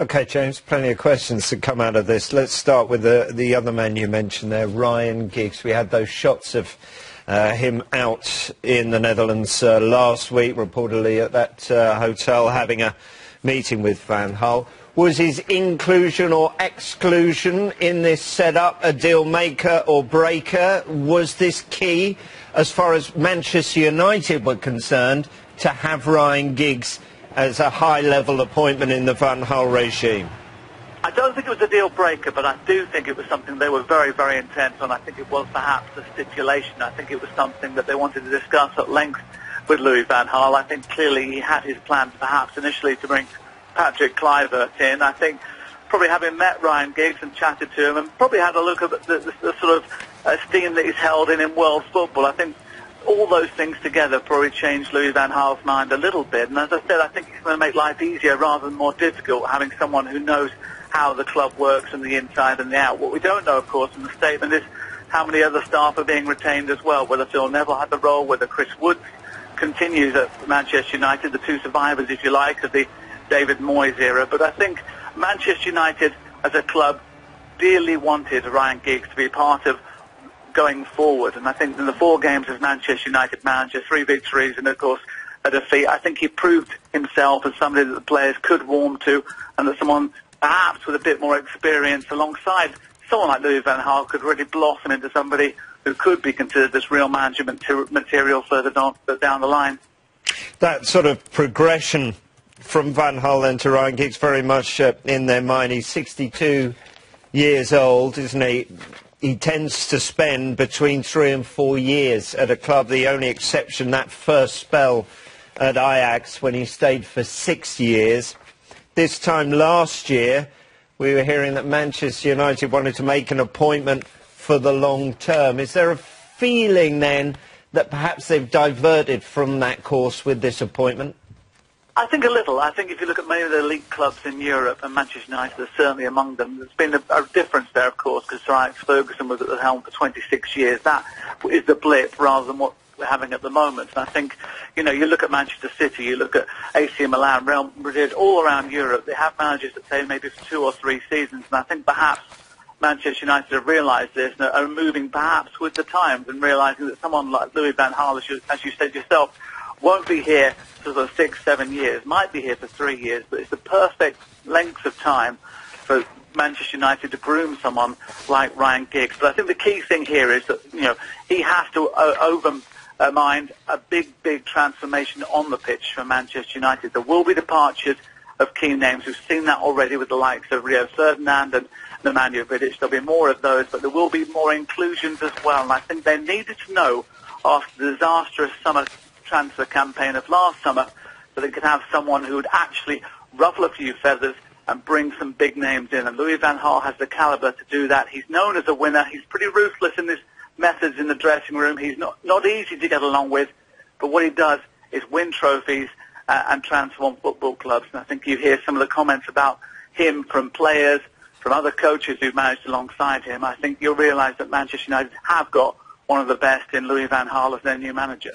Okay, James, plenty of questions to come out of this. Let's start with the other man you mentioned there, Ryan Giggs. We had those shots of him out in the Netherlands last week, reportedly at that hotel, having a meeting with Van Gaal. Was his inclusion or exclusion in this setup a deal maker or breaker? Was this key, as far as Manchester United were concerned, to have Ryan Giggs as a high-level appointment in the Van Gaal regime? I don't think it was a deal breaker, but I do think it was something they were very, very intent on. I think it was perhaps a stipulation. I think it was something that they wanted to discuss at length with Louis Van Gaal. I think clearly he had his plans perhaps initially to bring Patrick Kluivert in. I think probably having met Ryan Giggs and chatted to him and probably had a look at the sort of esteem that he's held in world football, I think all those things together probably changed Louis Van Gaal's mind a little bit. And as I said, I think it's going to make life easier rather than more difficult, having someone who knows how the club works and the inside and the out. What we don't know, of course, in the statement is how many other staff are being retained as well, whether Phil Neville had the role, whether Chris Wood continues at Manchester United, the two survivors, if you like, of the David Moyes era. But I think Manchester United as a club dearly wanted Ryan Giggs to be part of going forward, and I think in the 4 games as Manchester United manager, 3 victories and of course a defeat, I think he proved himself as somebody that the players could warm to, and that someone perhaps with a bit more experience alongside someone like Louis Van Gaal could really blossom into somebody who could be considered as real management material further down the line. That sort of progression from Van Gaal then to Ryan Giggs very much in their mind. He's 62 years old, isn't he? He tends to spend between 3 and 4 years at a club. The only exception, that first spell at Ajax when he stayed for 6 years. This time last year, we were hearing that Manchester United wanted to make an appointment for the long term. Is there a feeling then that perhaps they've diverted from that course with this appointment? I think a little. I think if you look at many of the elite clubs in Europe, and Manchester United is certainly among them, there's been a difference there, of course, because Sir Alex Ferguson was at the helm for 26 years. That is the blip rather than what we're having at the moment. And I think, you look at Manchester City, you look at AC Milan, Real Madrid, all around Europe, they have managers that stay maybe for 2 or 3 seasons. And I think perhaps Manchester United have realised this and are moving perhaps with the times and realising that someone like Louis Van Gaal, as you said yourself, won't be here for sort of 6, 7 years, might be here for 3 years, but it's the perfect length of time for Manchester United to groom someone like Ryan Giggs. But I think the key thing here is that, he has to mind a big transformation on the pitch for Manchester United. There will be departures of key names. We've seen that already with the likes of Rio Ferdinand and Man Utd. There'll be more of those, but there will be more inclusions as well. And I think they needed to know, after the disastrous summer transfer campaign of last summer, that they could have someone who would actually ruffle a few feathers and bring some big names in. And Louis Van Gaal has the calibre to do that. He's known as a winner. He's pretty ruthless in his methods in the dressing room. He's not easy to get along with, but what he does is win trophies and transform football clubs. And I think you hear some of the comments about him from players, from other coaches who've managed alongside him. I think you'll realise that Manchester United have got one of the best in Louis Van Gaal as their new manager.